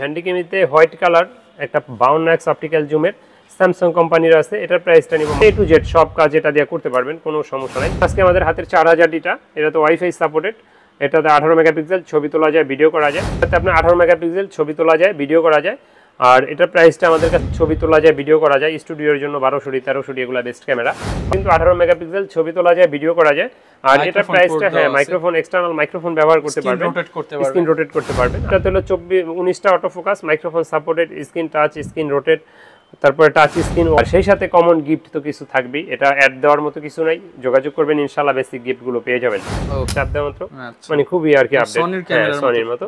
হ্যান্ডিক্যামিতে white colour একটা 52x optical জুমের Samsung কোম্পানির আছে। এটার প্রাইসটা নিব A to Z সব কাজ এটা দিয়ে করতে পারবেন, কোনো সমস্যা নাই। আজকে আমাদের হাতের 4000টা, এটা তো ওয়াইফাই সাপোর্টেড। এটাতে 18 মেগাপিক্সেল ছবি তোলা যায়, ভিডিও করা যায়। এটাতে আপনার 18 মেগাপিক্সেল ছবি তোলা যায়, ভিডিও করা যায়। আর এটার প্রাইসটা আমাদের কাছে ছবি তোলা যায়, ভিডিও করা যায়। স্টুডিওর জন্য 1200 1300 এগুলা বেস্ট ক্যামেরা, কিন্তু 18 মেগাপিক্সেল ছবি তোলা যায়, ভিডিও করা যায়। আর এটার প্রাইসটা মাইক্রোফোন, এক্সটার্নাল মাইক্রোফোন ব্যবহার করতে পারবেন, স্ক্রিন রোটেট করতে পারবেন। এটাতে হলো 19টা auto focus, microphone supported, screen touch, screen rotate, তারপরে টাচ স্ক্রিন। আর সেই সাথে কমন গিফট তো কিছু থাকবেই, এটা অ্যাড দেওয়ার মতো কিছু নাই। যোগাযোগ করবেন, ইনশাআল্লাহ বেসিক গিফটগুলো পেয়ে যাবেন। চাপ দেওয়া মাত্র, মানে খুবই আর কি আপডেট, সনির মতো।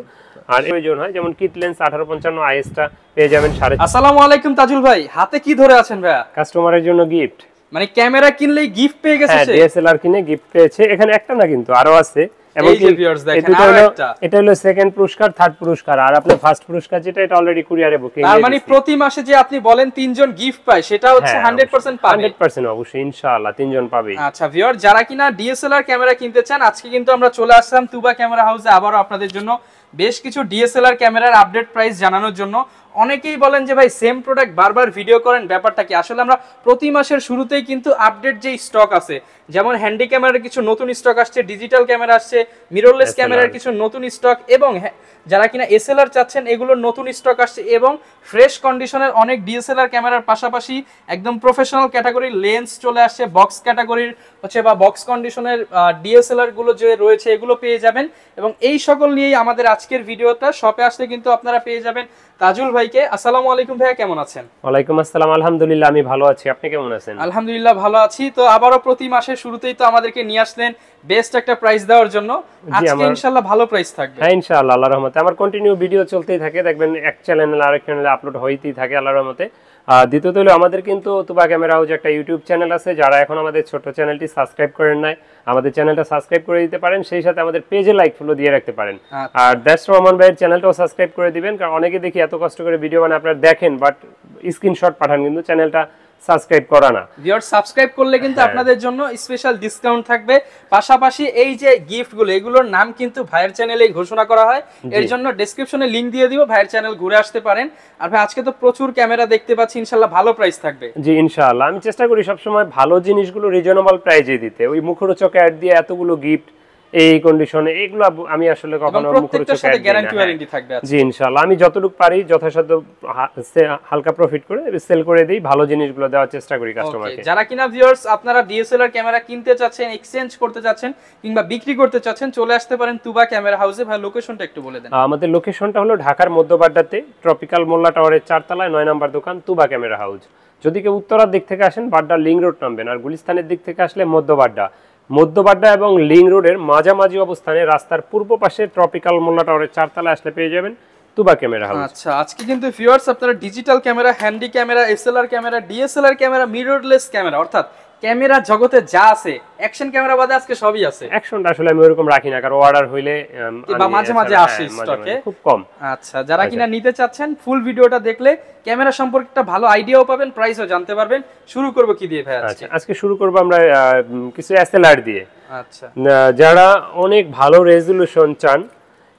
আর প্রয়োজন হয় যেমন কিট লেন্স 1855 আইএসটা পেয়ে যাবেন 5.5। আসসালামু আলাইকুম তাজুল ভাই, হাতে কি ধরে আছেন ভাইয়া? কাস্টমারের জন্য গিফট, মানে ক্যামেরা কিনলেই গিফট পেয়ে গেছে সে? ডিএসএলআর কিনে গিফট পেয়েছে। এখানে একটা না, কিন্তু আরো আছে। এবং এটা হলো সেকেন্ড পুরস্কার, থার্ড পুরস্কার, আর আপনার ফার্স্ট পুরস্কার যেটা, এটা অলরেডি কুরিয়ারে বুকিং। তার মানে প্রতি মাসে যে আপনি বলেন 3 জন গিফট পায়, সেটা হচ্ছে 100% পাবে। 100% অবশ্যই, ইনশাআল্লাহ 3 জন পাবে। আচ্ছা ভিউয়ার, যারা কিনা ডিএসএলআর ক্যামেরা কিনতে চান, আজকে কিন্তু আমরা চলে আসলাম তুবা ক্যামেরা হাউসে আবারো আপনাদের জন্য বেশ কিছু ডিএসএলআর ক্যামেরার আপডেট প্রাইস জানানোর জন্য। অনেকেই বলেন যে ভাই সেম প্রোডাক্ট বারবার ভিডিও করেন, ব্যাপারটা কি? আসলে আমরা প্রতি মাসের শুরুতেই কিন্তু আপডেট যে স্টক আছে, যেমন হ্যান্ডি ক্যামেরার কিছু নতুন স্টক আসছে, ডিজিটাল ক্যামেরা আসছে, মিররলেস ক্যামেরার কিছু নতুন স্টক, এবং যারা কিনা এসএলআর চাচ্ছেন এগুলোর নতুন স্টক আসছে, এবং ফ্রেশ কন্ডিশনের অনেক ডিএসএলআর ক্যামেরার পাশাপাশি একদম প্রফেশনাল ক্যাটাগরির লেন্স চলে আসছে, বক্স ক্যাটাগরির হচ্ছে বা বক্স কন্ডিশনের ডিএসএলআর গুলো যে রয়েছে এগুলো পেয়ে যাবেন। এবং এই সকল নিয়েই আমাদের আজকের ভিডিওটা। শপে আসলে কিন্তু আপনারা পেয়ে যাবেন তাজুল ভাইকে। আসসালামু আলাইকুম ভাইয়া, কেমন আছেন? ওয়ালাইকুম আসসালাম, আলহামদুলিল্লাহ আমি ভালো আছি, আপনি কেমন আছেন? আলহামদুলিল্লাহ ভালো আছি। তো আবারো প্রতি মাসের শুরুতেই তো আমাদেরকে নিয়ে আসলেন বেস্ট একটা প্রাইস দেওয়ার জন্য। আজকে ইনশাআল্লাহ ভালো প্রাইস থাকবে। হ্যাঁ ইনশাআল্লাহ, আল্লাহর রহমতে। আমার কন্টিনিউ ভিডিও চলতেই থাকে, দেখবেন এক চ্যানেলে আরেক চ্যানেলে আপলোড হইতেই থাকে আল্লাহর রহমতে। দ্বিতীয়ত হলো আমাদের কিন্তু তুবা ক্যামেরা হাউস একটা ইউটিউব চ্যানেল আছে। যারা এখন আমাদের ছোট চ্যানেলটি সাবস্ক্রাইব করেন নাই, আমাদের চ্যানেলটা সাবস্ক্রাইব করে দিতে পারেন, সেই সাথে আমাদের পেজে লাইক ফলো দিয়ে রাখতে পারেন। আর দ্যাটস রহমান ভাইয়ের চ্যানেলটাও সাবস্ক্রাইব করে দিবেন, কারণ অনেকে দেখি এত কষ্ট করে ভিডিও বানায় আপনারা দেখেন, বাট স্ক্রিনশট পাঠান, কিন্তু চ্যানেলটা সাবস্ক্রাইব করা না। ভিউয়ার সাবস্ক্রাইব করলে কিন্তু আপনাদের জন্য স্পেশাল ডিসকাউন্ট থাকবে। পাশাপাশি এই যে গিফটগুলো, এগুলোর নাম কিন্তু ভাইয়ের চ্যানেলেই ঘোষণা করা হয়, এর জন্য ডেসক্রিপশনে লিংক দিয়ে দিব, ভাইয়ের চ্যানেল ঘুরে আসতে পারেন। আর ভাই আজকে তো প্রচুর ক্যামেরা দেখতে পাচ্ছি, ইনশাআল্লাহ ভালো প্রাইস থাকবে। জি ইনশাআল্লাহ, আমি চেষ্টা করি সবসময় ভালো জিনিসগুলো রিজনেবল প্রাইসে দিতে। ওই মুখরোচক অ্যাড দিয়ে এতগুলো গিফট এই কন্ডিশনে, এগুলো আমি আসলে কখনো মুখরোচক অ্যাড গ্যারান্টি ওয়ারেন্টি থাকবে। জি ইনশাআল্লাহ, আমি যতটুকু পারি যথাসাধ্য হালকা প্রফিট করে সেল করে দেই, ভালো জিনিসগুলো দেওয়ার চেষ্টা করি কাস্টমারকে। যারা কিনা ভিউয়ার্স আপনারা ডিএসএলআর ক্যামেরা কিনতে চাচ্ছেন, এক্সচেঞ্জ করতে চাচ্ছেন কিংবা বিক্রি করতে চাচ্ছেন, চলে আসতে পারেন তুবা ক্যামেরা হাউসে। ভাই লোকেশনটা একটু বলে দেন। আমাদের লোকেশনটা হলো ঢাকার মধ্যবাড্ডাতে, ট্রপিক্যাল মোল্লা টাওয়ারের 4 তলায় 9 নম্বর দোকান, তুবা ক্যামেরা হাউস। যদি কেউ উত্তরার দিক থেকে আসেন বাড্ডা লিং রোড নামবেন, আর গুলিস্তানের দিক থেকে আসলে মধ্যবাড্ডা এবং লিং রোডের মাঝামাঝি অবস্থানে রাস্তার পূর্ব পাশে ট্রপিক্যাল মোল্লা টাওয়ারের 4 তলায় আসলে পেয়ে যাবেন তুবা ক্যামেরা হাউস। আচ্ছা, আজকে কিন্তু ভিউয়ার্স আপনারা digital camera, handy camera, SLR camera, DSLR camera, mirrorless camera, অর্থাৎ ক্যামেরা জগতে যা আছে, অ্যাকশন ক্যামেরা বাদে আজকে সবই আছে। অ্যাকশনটা আসলে আমি ওরকম রাখি না, কারণ অর্ডার হইলে বা মাঝে মাঝে আসে স্টকে, খুব কম। আচ্ছা, যারা কিনা নিতে চাচ্ছেন ফুল ভিডিওটা দেখলে ক্যামেরা সম্পর্কে একটা ভালো আইডিয়াও পাবেন, প্রাইসও জানতে পারবেন। শুরু করব কি দিয়ে ভাই আজকে? আজকে শুরু করব আমরা কিছু এসএলআর দিয়ে। আচ্ছা, যারা অনেক ভালো রেজোলিউশন চান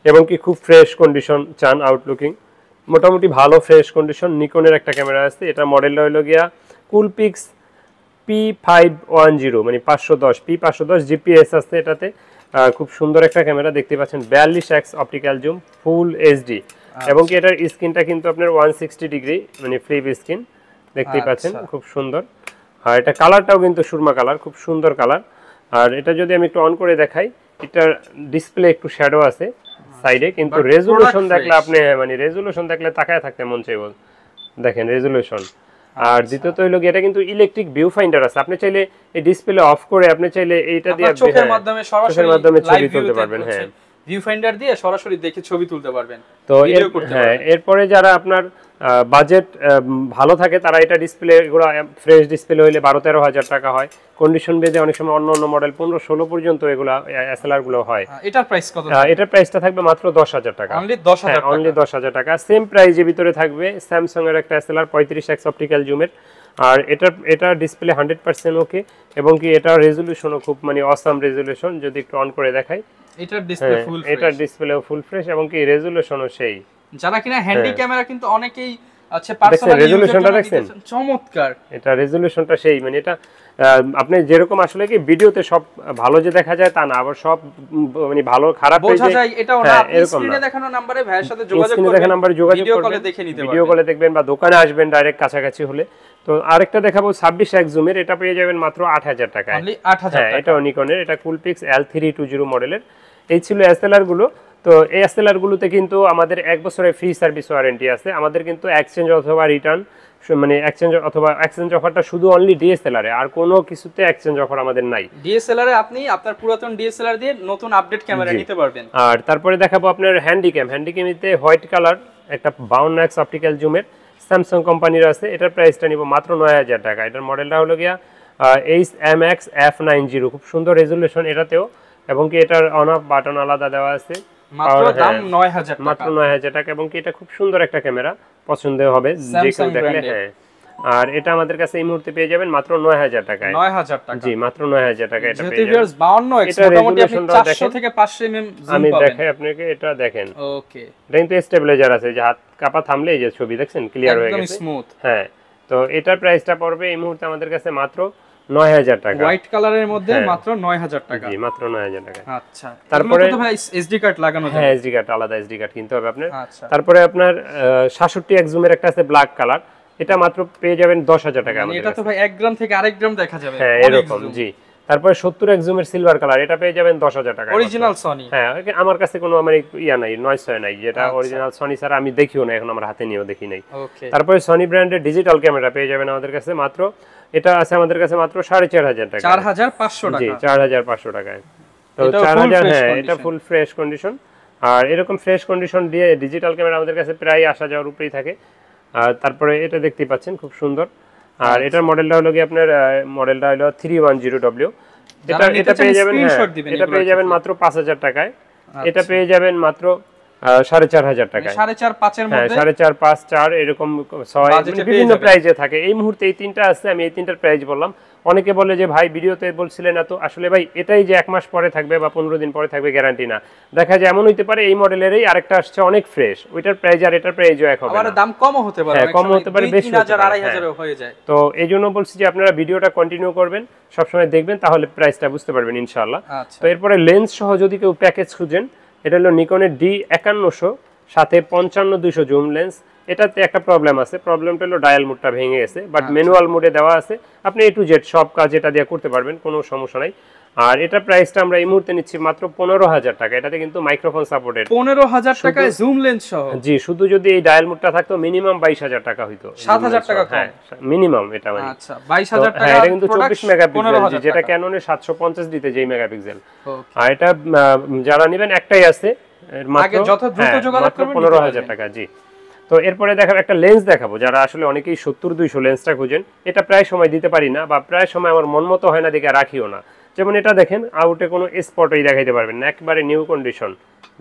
এবং কি খুব ফ্রেশ কন্ডিশন চান, আউটলুকিং মোটামুটি ভালো ফ্রেশ কন্ডিশন, নিকনের একটা ক্যামেরা আছে। এটা মডেলটা হলো গিয়া কুলপিক্স P510, মানে 510 P510 জিপিএস আছে এটাতে। খুব সুন্দর একটা ক্যামেরা দেখতে পাচ্ছেন, 42x optical zoom, full HD, এবং কি এটার স্ক্রিনটা কিন্তু আপনার 160 ডিগ্রি, মানে ফ্লিপ স্ক্রিন দেখতেই পাচ্ছেন, খুব সুন্দর। আর এটা কালারটাও কিন্তু সুরমা কালার, খুব সুন্দর কালার। আর এটা যদি আমি একটু অন করে দেখাই, এটার ডিসপ্লে একটু শ্যাডো আছে সাইডে, কিন্তু রেজোলিউশন দেখলে আপনি, মানে রেজোলিউশন দেখলে তাকায় থাকতে মন চাইবে, দেখেন রেজোলিউশন। আর দ্বিতীয়ত হইলো এটা কিন্তু ইলেকট্রিক ভিউ ফাইন্ডার আছে, আপনি চাইলে এই ডিসপ্লে অফ করে আপনি চাইলে এইটা দিয়ে চোখের মাধ্যমে সরাসরি ছবি তুলতে পারবেন। হ্যাঁ, ভিউ ফাইন্ডার দিয়ে সরাসরি দেখে ছবি তুলতে পারবেন। তো হ্যাঁ, এরপরে যারা আপনার বাজেট ভালো থাকে তারা এটা ডিসপ্লে, এগুলো ফ্রেশ ডিসপ্লে হইলে 12-13 হাজার টাকা হয়। কন্ডিশন বেজে অনেক সময় অন্য মডেল 15-16 পর্যন্ত এগুলো এসএলআর গুলো হয়। এটার প্রাইস কত? এটার প্রাইসটা থাকবে মাত্র 10,000 টাকা, অনলি 10,000 টাকা, অনলি 10,000 টাকা। সেম প্রাইজের ভিতরে থাকবে স্যামসাং এর একটা এসএলআর 35x অপটিক্যাল জুমের। আর এটা ডিসপ্লে 100% ওকে, এবং কি এটা রেজোলিউশনও খুব, মানে অসাম রেজোলিউশন। যদি একটু অন করে দেখাই, এটার ডিসপ্লে ফুল ফ্রেশ, এটার ডিসপ্লেও ফুল ফ্রেশ, এবং কি রেজোলিউশনও সেই যারা কিনা হ্যান্ডি ক্যামেরা কিন্তু অনেকেই আচ্ছা পার্সোনালি রেজোলিউশনটা দেখছেন, চমৎকার। এটা রেজোলিউশনটা সেই মানে এটা আপনি যেরকম আসলে কি ভিডিওতে সব ভালো যে দেখা যায় তা না, আবার সব মানে ভালো খারাপ বোঝা যায় এটাও না। আপনি স্ক্রিনে দেখানো নম্বরে ভাইয়ের সাথে যোগাযোগ করবেন, স্ক্রিনে দেখানো নম্বরে যোগাযোগ ভিডিও করবেন, কলে দেখে নিতে পারবেন, ভিডিও কলে দেখবেন বা দোকানে আসবেন ডাইরেক্ট কাছাকাছি হলে। তো আরেকটা দেখাবো 26x জুমের, এটা পেয়ে যাবেন মাত্র 8000 টাকায়, অনলি 8000 টাকা। এটা নিকনের, এটা কুলপিক্স L320 মডেলের। এই ছিল এসএলআর গুলো। তো এই এসএলআর গুলোতে কিন্তু আমাদের 1 বছরের ফ্রি সার্ভিস ওয়ারেন্টি আছে। আমাদের কিন্তু এক্সচেঞ্জ অথবা রিটার্ন মানে এক্সচেঞ্জ অফারটা শুধু অনলি ডিএসএলআর এ, আর কোনো কিছুতে এক্সচেঞ্জ অফার আমাদের নাই। ডিএসএলআর এ আপনি আপনার পুরাতন ডিএসএলআর দিয়ে নতুন আপডেট ক্যামেরা নিতে পারবেন। আর তারপরে দেখাবো আপনার হ্যান্ডিক্যামিতে হোয়াইট কালার একটা 52x অপটিক্যাল জুমের স্যামসাং কোম্পানির আছে। এটার প্রাইসটা নিব মাত্র 9000 টাকা। এটার মডেলটা হলো গিয়া HMX F90, খুব সুন্দর রেজোলিউশন এটাতেও, এবং কি এটার অন অফ বাটন আলাদা দেওয়া আছে। মাত্র দাম 9000 টাকা, মাত্র 9000 টাকা, এবং কি এটা খুব সুন্দর একটা ক্যামেরা, পছন্দ হবে যে কেউ দেখলে। হ্যাঁ, আর এটা আমাদের কাছে এই মুহূর্তে পেয়ে যাবেন মাত্র 9000 টাকায়। 9000 টাকা, জি মাত্র 9000 টাকা এটা পেয়ে যাবেন। ভিউয়ার্স 52x মোটামুটি আপনি 400 থেকে 500 mm জুম আমি পাবেন। দেখাই আপনাকে, এটা দেখেন। ওকে, এটা কিন্তু স্টেবিলাইজার আছে, যে হাত কাপা থামলে এই যে ছবি দেখছেন ক্লিয়ার হয়ে গেছে, একদম স্মুথ। হ্যাঁ, তো এটার প্রাইসটা পড়বে এই মুহূর্তে আমাদের কাছে মাত্র 9000 টাকা, হোয়াইট কালারের মধ্যে মাত্র 9000 টাকা। জি মাত্র 9000 টাকা। আচ্ছা, তারপরে তো ভাই এসডি কার্ড লাগানো যায়? হ্যাঁ, এসডি কার্ড, আলাদা এসডি কার্ড কিনতে হবে আপনার। আচ্ছা, তারপরে আপনার 66x জুমের একটা আছে ব্ল্যাক কালার, এটা মাত্র পেয়ে যাবেন 10000 টাকা আমাদের। এটা তো ভাই 1 গ্রাম থেকে আরেক গ্রাম দেখা যাবে, হ্যাঁ এরকম, জি। তারপরে 70x জুমের সিলভার কালার, এটা পেয়ে যাবেন 10000 টাকা, অরিজিনাল সনি। হ্যাঁ, আমার কাছে কোনো আমার ইয়া নাই, নয়েস হয় নাই, যেটা অরিজিনাল সনি ছাড়া আমি দেখিও না এখন, আমার হাতে নিয়েও দেখি নাই। ওকে, তারপরে সনি ব্র্যান্ডের ডিজিটাল ক্যামেরা পেয়ে যাবেন আমাদের কাছে মাত্র, এটা আছে আমাদের কাছে মাত্র 4500 টাকা, 4500 টাকা, জি 4500 টাকায়। তো 4000, হ্যাঁ এটা ফুল ফ্রেশ কন্ডিশন। আর এরকম ফ্রেশ কন্ডিশন দিয়ে ডিজিটাল ক্যামেরা আমাদের কাছে প্রায় আসা যাওয়ার উপরেই থাকে। আর তারপরে এটা দেখতে পাচ্ছেন খুব সুন্দর। আর এটার মডেলটা হলো কি আপনার মডেলটা হলো 310W। এটা পেয়ে যাবেন, এটা পেয়ে যাবেন মাত্র 5000 টাকায়। এটা পেয়ে যাবেন মাত্র 4500 টাকায়, 4.5 এর মধ্যে, 4.5 5 4 এরকম 6 বিভিন্ন প্রাইজে থাকে। এই মুহূর্তে এই তিনটা আছে, আমি এই তিনটার প্রাইস বললাম। অনেকে বলে যে ভাই ভিডিওতে বলছিলেন না তো, আসলে ভাই এটাই যে 1 মাস পরে থাকবে বা 15 দিন পরে থাকবে গ্যারান্টি না। দেখা যায় এমন হইতে পারে এই মডেলেরই আরেকটা আসছে অনেক ফ্রেশ, ওইটার প্রাইস আর এটার প্রাইসও এক হবে না, আবার দাম কমও হতে পারে, কম হতে পারে, বেশি 3000 2500 হয়ে যায়। তো এইজন্য বলছি যে আপনারা ভিডিওটা কন্টিনিউ করবেন, সবসময় দেখবেন, তাহলে প্রাইসটা বুঝতে পারবেন ইনশাআল্লাহ। তো এরপরে লেন্স সহ যদি কেউ প্যাকেজ খুঁজেন, এটা হলো নিকনের D5100 সাথে 55-200 জুম লেন্স। এটাতে একটা প্রবলেম আছে, প্রবলেমটা হলো ডায়াল মোডটা ভেঙে গেছে, বাট ম্যানুয়াল মোডে দেওয়া আছে, আপনি A to Z সব কাজ এটা দিয়ে করতে পারবেন, কোনো সমস্যা নাই। আর এটা প্রাইসটা আমরা এই মুহূর্তে নিচ্ছি মাত্র 15000 টাকা। এটাতে কিন্তু মাইক্রোফোন সাপোর্টেড, 15000 টাকায় জুম লেন্স সহ, জি। শুধু যদি এই ডায়াল মোডটা থাকতো মিনিমাম 22000 টাকা হইতো, 7000 টাকা কম, হ্যাঁ মিনিমাম এটা মানে। আচ্ছা, 22000 টাকা, এটা কিন্তু 24 মেগাপিক্সেল, যেটা ক্যাননের 750 দিতে যেই মেগাপিক্সেল। আর এটা যারা নেবেন একটাই আছে, আগে যত দ্রুত যোগাযোগ করবেন, 15000 টাকা, জি। তো এরপরে দেখাবো একটা লেন্স দেখাবো, যারা আসলে অনেকেই 70-200 লেন্সটা খুঁজেন। এটা প্রায় সময় দিতে পারি না, বা প্রায় সময় আমার মন মতো হয় না, দেখে রাখিও না। যেমন এটা দেখেন, আউটে কোনো স্পটই দেখাইতে পারবেন না, একেবারে নিউ কন্ডিশন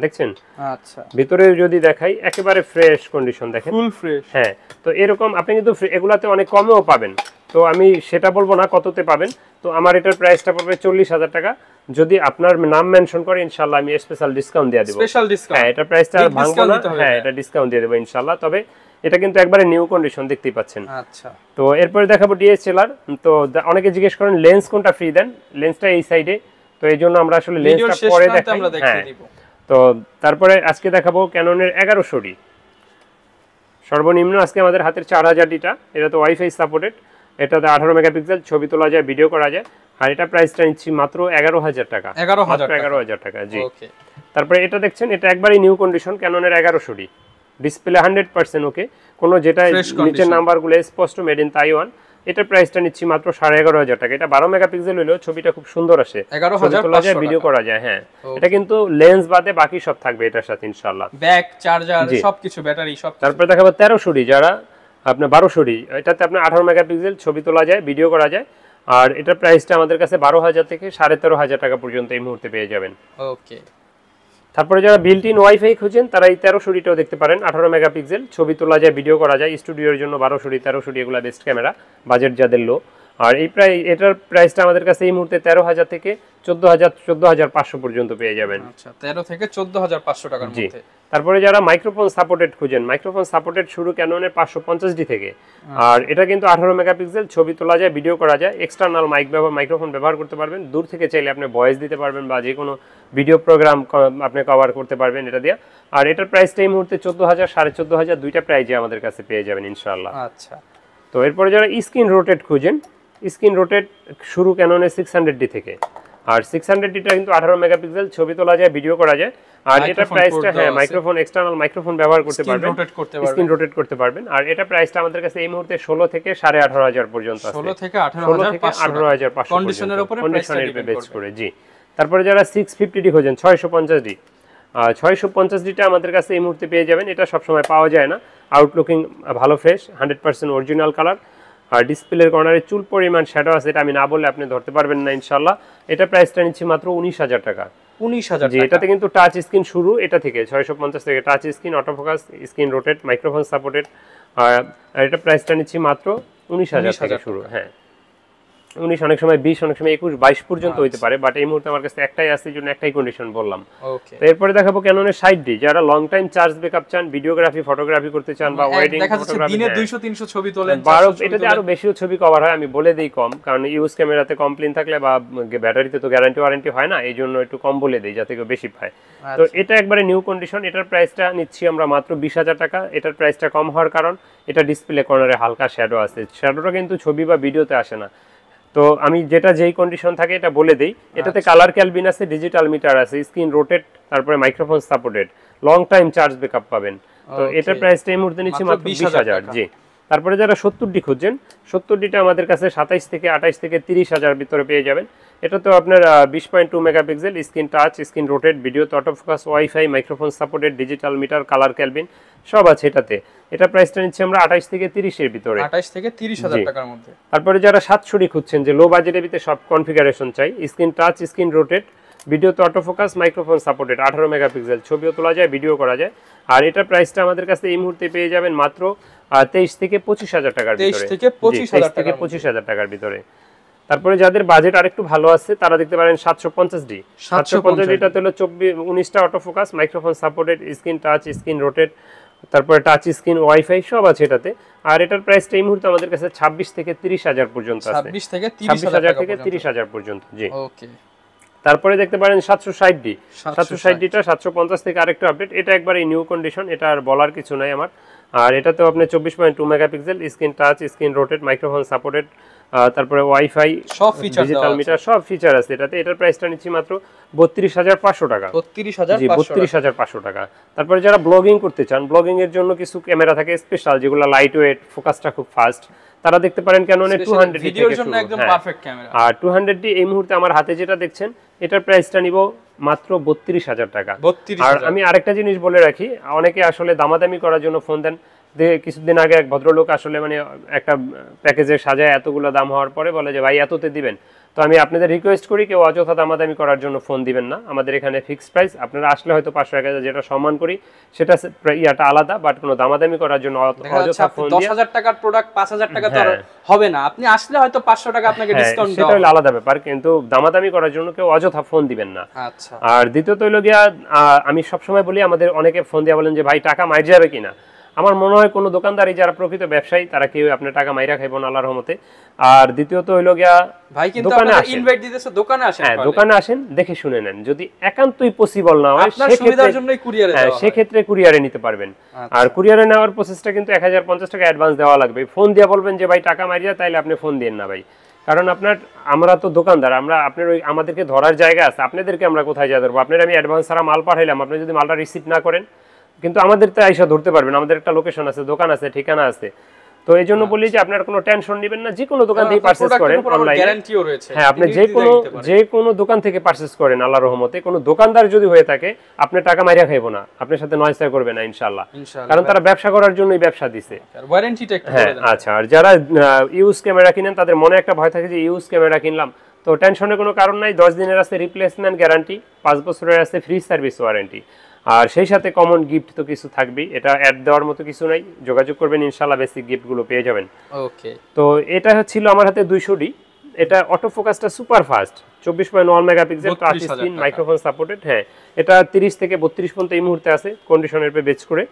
দেখছেন। আচ্ছা, ভিতরে যদি দেখাই একেবারে ফ্রেশ কন্ডিশন, দেখেন ফুল ফ্রেশ। হ্যাঁ, তো এরকম আপনি কিন্তু এগুলাতে অনেক কমেও পাবেন, তো আমি সেটা বলবো না কততে পাবেন। তো আমার এটার প্রাইসটা পড়বে 40000 টাকা। যদি আপনার নাম মেনশন করে ইনশাআল্লাহ আমি স্পেশাল ডিসকাউন্ট দিয়ে দেব, স্পেশাল ডিসকাউন্ট। হ্যাঁ, এটা প্রাইসটা আর ভাঙবো না, হ্যাঁ এটা ডিসকাউন্ট দিয়ে দেব ইনশাআল্লাহ। তবে এটা কিন্তু একবারে নিউ কন্ডিশন দেখতেই পাচ্ছেন। আচ্ছা, তো এরপরে দেখাবো DSLR। তো অনেকে জিজ্ঞেস করেন লেন্স কোনটা ফ্রি দেন, লেন্সটা এই সাইডে, তো এই জন্য আমরা আসলে লেন্সটা পরে দেখাই। হ্যাঁ, তো তারপরে আজকে দেখাবো ক্যাননের 1100D সর্বনিম্ন আজকে আমাদের হাতের 4000Dটা। এটা তো ওয়াইফাই সাপোর্টেড, এটাতে 18 মেগাপিক্সেল, ছবি তোলা যায়, ভিডিও করা যায়। আর এটা প্রাইসটা নিচ্ছি মাত্র 11000 টাকা, 11000 টাকা, জি। তারপরে এটা দেখছেন, এটা একবারই নিউ কন্ডিশন ক্যাননের 1100D, ডিসপ্লে 100% ওকে, কোনো যেটা নিচের নাম্বারগুলো স্পষ্ট মেড ইন তাইওয়ান। এটার প্রাইসটা নিচ্ছি মাত্র 11500 টাকা। এটা 12 মেগাপিক্সেল হলেও ছবিটা খুব সুন্দর আসে, 11500 তোলা যায়, ভিডিও করা যায়। হ্যাঁ, এটা কিন্তু লেন্স বাদে বাকি সব থাকবে এটার সাথে ইনশাআল্লাহ, ব্যাক চার্জার সবকিছু, ব্যাটারি সব। তারপরে দেখাবো 1300D, যারা আপনার 1200D, এটাতে আপনার 18 মেগাপিক্সেল, ছবি তোলা যায়, ভিডিও করা যায়। আর এটার প্রাইসটা আমাদের কাছে 12000 থেকে 13500 টাকা পর্যন্ত এই মুহূর্তে পেয়ে যাবেন। ওকে, তারপরে যারা বিল্ট ইন ওয়াইফাই খুঁজেন তারা এই 1300Dটাও দেখতে পারেন, 18 মেগাপিক্সেল, ছবি তোলা যায়, ভিডিও করা যায়। স্টুডিওর জন্য 1200D 1300D এগুলো বেস্ট ক্যামেরা, বাজেট যাদের লো। আর এটার প্রাইসটা আমাদের কাছে এই মুহূর্তে 13,000 থেকে 14,500 পর্যন্ত পেয়ে যাবেন। আচ্ছা 13 থেকে 14,500 টাকার মধ্যে। তারপরে যারা মাইক্রোফোন সাপোর্টেড খুঁজেন, মাইক্রোফোন সাপোর্টেড শুরু ক্যাননের 550D থেকে। আর এটা কিন্তু 18 মেগাপিক্সেল, ছবি তোলা যায়, ভিডিও করা যায়, এক্সটার্নাল মাইক্রোফোন ব্যবহার করতে পারবেন, দূর থেকে চাইলে আপনি ভয়েস দিতে পারবেন বা যে কোনো ভিডিও প্রোগ্রাম আপনি কভার করতে পারবেন এটা দিয়ে। আর এটার প্রাইসটা এই মুহূর্তে 14,000, 14,500 দুইটা প্রাইজে আমাদের কাছে পেয়ে যাবেন ইনশাআল্লাহ। আচ্ছা, তো এরপরে যারা স্ক্রিন রোটেট খুঁজেন, স্ক্রিন রোটেট শুরু ক্যাননের 600D থেকে। আর 600Dটা কিন্তু 18 মেগাপিক্সেল, ছবি তোলা যায়, ভিডিও করা যায়। আর এটা প্রাইসটা মাইক্রোফোন, এক্সটার্নাল মাইক্রোফোন ব্যবহার করতে পারবেন, স্ক্রিন রোটেট করতে পারবেন। আর এটা প্রাইসটা আমাদের কাছে এই মুহূর্তে 16 থেকে 18,500 পর্যন্ত আছে। 16 থেকে 18,500 কন্ডিশনের উপরে বেস করে। জি। তারপরে যারা 650D খোঁজেন, 650D, 650Dটা আমাদের কাছে এই মুহূর্তে পেয়ে যাবেন। এটা সবসময় পাওয়া যায় না। আউটলুকিং ভালো, ফ্রেশ, 100% অরিজিনাল কালার। আর ডিসপ্লের কর্নারে চুল পরিমাণ শ্যাডো আছে, এটা আমি না বললে আপনি ধরতে পারবেন না ইনশাআল্লাহ। এটা প্রাইসটা নিচ্ছি মাত্র 19,000 টাকা। 19,000 জি, এটাতে কিন্তু টাচ স্ক্রিন শুরু, এটা থেকে 650 থেকে touch screen, autofocus, screen rotate, microphone supported. আর এটা প্রাইসটা নিচ্ছি মাত্র 19,000 থেকে শুরু। হ্যাঁ, 19, অনেক সময় 20, অনেক সময় 21, 22 পর্যন্ত হইতে পারে, বাট এই মুহূর্তে আমার কাছে একটাই আছে, জন্য একটাই কন্ডিশন বললাম। ওকে, তো এরপরে দেখাবো ক্যাননের 60D, যারা লং টাইম চার্জ ব্যাকআপ চান, ভিডিওগ্রাফি, ফটোগ্রাফি করতে চান বা ওয়েডিং ফটোগ্রাফি, দিনে 200-300 ছবি তোলেন, 12 এটাতে আরো বেশিও ছবি কভার হয়। আমি বলে দেই কম, কারণ ইউজ ক্যামেরাতে কমপ্লেইন থাকলে বা ব্যাটারিতে তো গ্যারান্টি ওয়ারেন্টি হয় না, এই জন্য একটু কম বলে দেই যাতে কেউ বেশি পায়। তো এটা একবারে নিউ কন্ডিশন, এটার প্রাইসটা নিচ্ছি আমরা মাত্র 20,000 টাকা। এটার প্রাইসটা কম হওয়ার কারণ এটা ডিসপ্লে কর্নারে হালকা শ্যাডো আছে, শ্যাডোটা কিন্তু ছবি বা ভিডিওতে আসে না। তো আমি যেই কন্ডিশন থাকে এটা বলে দেই। এটাতে কালার ক্যালবিন আছে, ডিজিটাল মিটার আছে, স্ক্রিন রোটেট, তারপরে microphone supported, long time charge backup পাবেন। তো এটার প্রাইসটা এই মুহূর্তে নিচ্ছি মাত্র 20,000। জি। তারপরে যারা 70D খুঁজছেন, 70Dটা আমাদের কাছে 27 থেকে 28 থেকে 30,000 ভিতরে পেয়ে যাবেন। এটা তো আপনার 20.2 megapixel, screen touch, screen rotate, video auto focus, wifi, microphone supported, digital meter, colour kelvin সব আছে এটাতে। এটা প্রাইসটা নিচ্ছি আমরা 28 থেকে 30 এর ভিতরে, 28 থেকে 30,000 টাকার মধ্যে। তারপরে যারা 700D খুঁজছেন, যে লো বাজেটের ভিতরে সব কনফিগারেশন চাই, স্ক্রিন টাচ, স্ক্রিন রোটেট, ভিডিওতে auto focus, microphone supported, 18 megapixel, ছবিও তোলা যায়, ভিডিও করা যায়। আর এটার প্রাইসটা আমাদের কাছে এই মুহূর্তে পেয়ে যাবেন মাত্র 23 থেকে 25,000 টাকার ভিতরে। 23 থেকে 25,000 টাকার ভিতরে। তারপরে যাদের বাজেট আরেকটু ভালো আছে তারা দেখতে পারেন 750D। 750Dটা হলো 19টা auto focus, microphone supported, screen touch, screen rotate, তারপরে টাচ স্ক্রিন, ওয়াইফাই সব আছে এটাতে। আর এটার প্রাইসটা এই মুহূর্তে আমাদের কাছে 26 থেকে 30,000 পর্যন্ত আছে। 26 থেকে 30,000 পর্যন্ত। জি। ওকে। তারপরে দেখতে পারেন 760D। 760Dটা 750 থেকে আরেকটু আপডেট, এটা একবারে নিউ কন্ডিশন, এটা আর বলার কিছু নাই আমার। আর এটাতেও আপনি 24.2 megapixel, screen touch, screen rotate, microphone supported, তারপরে ওয়াইফাই, সব ফিচার, ডিজিটাল মিটার, সব ফিচার আছে এটাতে। এটার প্রাইসটা নিচ্ছি মাত্র 32,500 টাকা। 32,500 টাকা। তারপরে যারা ব্লগিং করতে চান, ব্লগিং এর জন্য কিছু ক্যামেরা থাকে স্পেশাল, যেগুলো লাইট ওয়েট, ফোকাসটা খুব ফাস্ট, তারা দেখতে পারেন ক্যাননের 200D ভিডিওর জন্য একদম পারফেক্ট ক্যামেরা। আর 200D এই মুহূর্তে আমার হাতে যেটা দেখছেন, এটার প্রাইসটা নিব মাত্র 32,000 টাকা। আর আমি আরেকটা জিনিস বলে রাখি, অনেকে আসলে দামাদামি করার জন্য ফোন দেন। কিছুদিন আগে এক ভদ্রলোক আসলে মানে একটা প্যাকেজে সাজায় এতগুলো দাম হওয়ার পরে বলে যে ভাই এততে দিবেন। তো আমি আপনাদের রিকোয়েস্ট করি, কেউ অযথা দামাদামি করার জন্য ফোন দিবেন না। আমাদের এখানে ফিক্সড প্রাইস, আপনারা আসলে হয়তো 500-1000 যেটা সম্মান করি সেটা ইয়াটা আলাদা, বাট কোনো দামাদামি করার জন্য অযথা ফোন দিয়ে 10,000 টাকার প্রোডাক্ট 5,000 টাকা তো হবে না। আপনি আসলে হয়তো 500 টাকা আপনাকে ডিসকাউন্ট দেওয়া, সেটা হলো আলাদা ব্যাপার, কিন্তু দামাদামি করার জন্য কেউ অযথা ফোন দিবেন না। আচ্ছা। আর দ্বিতীয়ত হলো গিয়া, আমি সবসময় বলি, আমাদের অনেকে ফোন দিয়ে বলেন যে ভাই টাকা মাইর যাবে কিনা। আমার মনে হয় কোনো দোকানদারি যারা প্রকৃত ব্যবসায়ী তারা কেউ আপনার টাকা মাইরা খাইব না আল্লাহর রহমতে। আর দ্বিতীয়ত হইলো গিয়া, ভাই কিন্তু আপনারা ইনভাইট দিতেছে, দোকানে আসেন। হ্যাঁ, দোকানে আসেন, দেখে শুনে নেন। যদি একান্তই পসিবল না হয় আপনার সুবিধার জন্যই কুরিয়ারে দেওয়া হয়, সেক্ষেত্রে কুরিয়ারে নিতে পারবেন। আর কুরিয়ারে নেওয়ার প্রসেসটা কিন্তু 1050 টাকা অ্যাডভান্স দেওয়া লাগবে। ফোন দিয়ে বলবেন যে ভাই টাকা মারিয়া, তাইলে আপনি ফোন দেন না ভাই, কারণ আমরা তো দোকানদার, আপনার আমাদেরকে ধরার জায়গা আছে, আপনাদেরকে আমরা কোথায় যা ধরবো? আপনার আমি অ্যাডভান্স ছাড়া মাল পাঠাইলাম, আপনি যদি মালটা রিসিভ না করেন, কিন্তু আমাদের তো আইসা ধরতে পারবেন, আমাদের একটা লোকেশন আছে, দোকান আছে, ঠিকানা আছে। তো এই জন্য বলি যে আপনার কোনো টেনশন নেবেন না, যে কোনো দোকান থেকে পারচেজ করেন অনলাইনে, গ্যারান্টিও রয়েছে। হ্যাঁ, আপনি যে কোনো দোকান থেকে পারচেজ করেন, আল্লাহর রহমতে কোনো দোকানদার যদি হয়ে থাকে, আপনি টাকা মাইরা খাইবো না, আপনার সাথে নয়সা করবে না ইনশাআল্লাহ, কারণ তারা ব্যবসা করার জন্যই ব্যবসা দিছে। ওয়ারেন্টিটা একটু বলে দেন। আচ্ছা, আর যারা ইউজ ক্যামেরা কিনেন তাদের মনে একটা ভয় থাকে যে ইউজ ক্যামেরা কিনলাম, তো টেনশনের কোনো কারণ নাই। 10 দিনের আছে রিপ্লেসমেন্ট গ্যারান্টি, 5 বছরের আছে ফ্রি সার্ভিস ওয়ারেন্টি। আর সেই সাথে কমন গিফট তো কিছু থাকবেই, এটা অ্যাড দেওয়ার মতো কিছু নাই, যোগাযোগ করবেন ইনশাআল্লাহ বেসিক গিফটগুলো পেয়ে যাবেন। ওকে, তো এটা ছিল আমার হাতে 200D, এটা অটো ফোকাসটা super fast, 24.1 megapixel, touch screen, microphone supported. হ্যাঁ, এটা 30 থেকে 32 পর্যন্ত এই মুহূর্তে আছে কন্ডিশনের পে বেচ করে,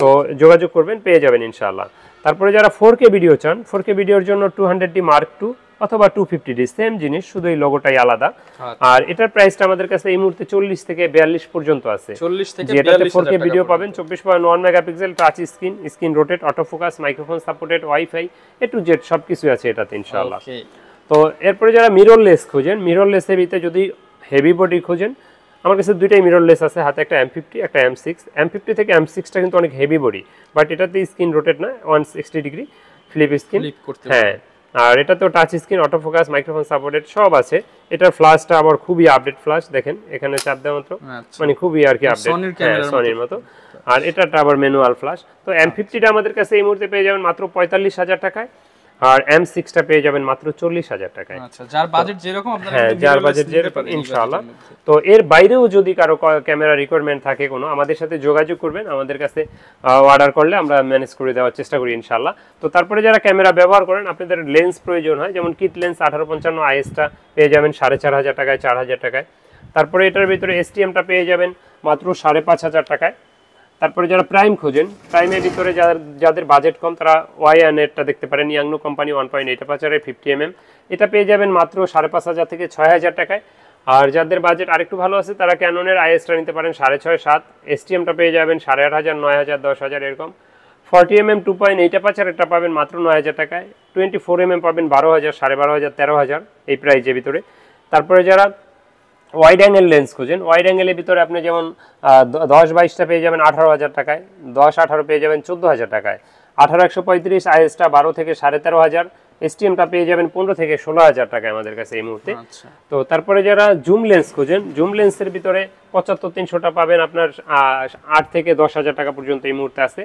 তো যোগাযোগ করবেন পেয়ে যাবেন ইনশাআল্লাহ। তারপরে যারা 4K ভিডিও চান, 4K ভিডিওর জন্য 200D Mark II অথবা 250D, সেম জিনিস, শুধু এই লোগোটাই আলাদা। আর এটার প্রাইসটা আমাদের কাছে এই মুহূর্তে 40 থেকে 42 পর্যন্ত আছে। 40 থেকে 42 4K ভিডিও পাবেন, 24.1 megapixel, touch screen, screen rotate, auto focus, microphone supported, wifi, A to Z সবকিছু আছে এটাতে ইনশাআল্লাহ। তো এরপরে যারা মিররলেস খোঁজেন, মিররলেসের ভিতরে যদি হেভি বডি খোঁজেন, আমার কাছে দুইটাই মিররলেস আছে, হাতে একটা M50 একটা M6। M50 থেকে M6টা কিন্তু অনেক হেভি বডি, বাট এটাতে স্ক্রিন রোটেট না, 160 ডিগ্রি ফ্লিপ স্ক্রিন। হ্যাঁ, আর এটা তো touch screen, auto focus, microphone supported সব আছে। এটার ফ্ল্যাশটা আবার খুবই আপডেট ফ্ল্যাশ, দেখেন এখানে চাপ দেওয়া মাত্র, মানে খুবই আর কি আপডেট, সনির মতো। আর এটাটা আবার ম্যানুয়াল ফ্ল্যাশ। তো M50টা আমাদের কাছে এই মুহূর্তে পেয়ে যাবেন মাত্র 45,000 টাকায়, আর M6টা পেয়ে যাবেন মাত্র 40,000 টাকায়। আচ্ছা, যার বাজেট যেরকম আপনারা, হ্যাঁ, যার বাজেট যেরকম ইনশাআল্লাহ। তো এর বাইরেও যদি কারো ক্যামেরা রিকোয়ারমেন্ট থাকে কোনো, আমাদের সাথে যোগাযোগ করবেন, আমাদের কাছে অর্ডার করলে আমরা ম্যানেজ করে দেওয়ার চেষ্টা করি ইনশাআল্লাহ। তো তারপরে যারা ক্যামেরা ব্যবহার করেন, আপনাদের লেন্স প্রয়োজন হয়, যেমন কিট লেন্স 1850 IS-টা পেয়ে যাবেন 4,500 টাকায়, 4,000 টাকায়। তারপরে এটার ভিতরে STM-টা পেয়ে যাবেন মাত্র 5,500 টাকায়। তারপরে যারা প্রাইম খোঁজেন, প্রাইমের ভিতরে যাদের বাজেট কম, তারা ওয়াই-এর-টা দেখতে পারেন, ইয়াংনো কোম্পানি 1.8 অ্যাপারচারের 50mm, এটা পেয়ে যাবেন মাত্র 5,500 থেকে 6,000 টাকায়। আর যাদের বাজেট আরেকটু ভালো আছে, তারা ক্যাননের IS-টা নিতে পারেন 6,500 7, STM-টা পেয়ে যাবেন 8,500 9,000 10,000 এরকম। 40mm 2.8 অ্যাপারচার, এটা পাবেন মাত্র 9,000 টাকায়। 24mm পাবেন 12,000 12,500 13,000 এই প্রাইজের ভিতরে। তারপরে যারা ওয়াইড অ্যাঙ্গেল লেন্স খুঁজেন, ওয়াইড অ্যাঙ্গেলের ভিতরে আপনি যেমন 10-22টা পেয়ে যাবেন 18,000 টাকায়, 10-18 পেয়ে যাবেন 14,000 টাকায়, 18-135 IS-টা 12 থেকে 13,500, STM-টা পেয়ে যাবেন 15 থেকে 16,000 টাকায় আমাদের কাছে এই মুহূর্তে। তো তারপরে যারা জুম লেন্স খুঁজেন, জুম লেন্সের ভিতরে 75-300টা পাবেন আপনার 8 থেকে 10,000 টাকা পর্যন্ত এই মুহূর্তে আছে।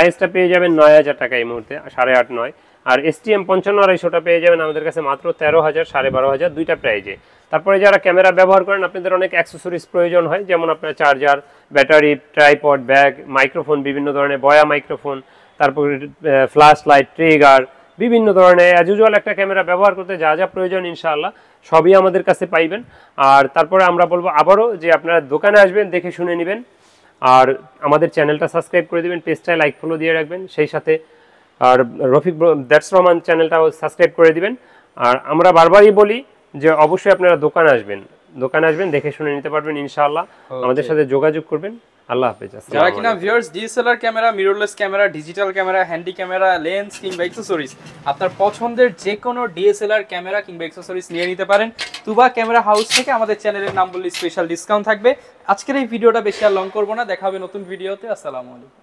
IS-টা পেয়ে যাবেন 9,000 টাকা এই মুহূর্তে, 8.5-9। আর STM 55-250টা পেয়ে যাবেন আমাদের কাছে মাত্র 13,000 12,500 দুইটা প্রাইজে। তারপরে যারা ক্যামেরা ব্যবহার করেন, আপনাদের অনেক অ্যাক্সেসরিজ প্রয়োজন হয়, যেমন আপনার charger, battery, tripod, bag, microphone, বিভিন্ন ধরনের বয়া মাইক্রোফোন, তারপরে ফ্ল্যাশ লাইট, ট্রিগার, বিভিন্ন ধরনের অ্যাজ ইউজুয়াল একটা ক্যামেরা ব্যবহার করতে যা যা প্রয়োজন ইনশাআল্লাহ সবই আমাদের কাছে পাইবেন। আর তারপরে আমরা বলবো আবারও যে আপনারা দোকানে আসবেন, দেখে শুনে নেবেন, আর আমাদের চ্যানেলটা সাবস্ক্রাইব করে দেবেন, পেজটায় লাইক ফলো দিয়ে রাখবেন, সেই সাথে আর রফিক দ্যাটস রহমান চ্যানেলটাও সাবস্ক্রাইব করে দিবেন। আর আমরা বারবারই বলি যে অবশ্যই আপনারা দোকানে আসবেন, দেখে শুনে নিতে পারবেন ইনশাআল্লাহ। আমাদের সাথে যোগাযোগ করবেন। আল্লাহ হাফেজ। যারা কিনা viewers DSLR camera, mirrorless camera, digital camera, handy camera, lens কিংবা অ্যাকসেসরিজ, আপনার পছন্দের যে কোনো ডিএসএলআর ক্যামেরা কিংবা অ্যাকসেসরিজ নিয়ে নিতে পারেন তুবা ক্যামেরা হাউস থেকে। আমাদের চ্যানেলের নাম বললে স্পেশাল ডিসকাউন্ট থাকবে। আজকের এই ভিডিওটা বেশি আর লং করবো না, দেখা হবে নতুন ভিডিওতে। আসসালামু আলাইকুম।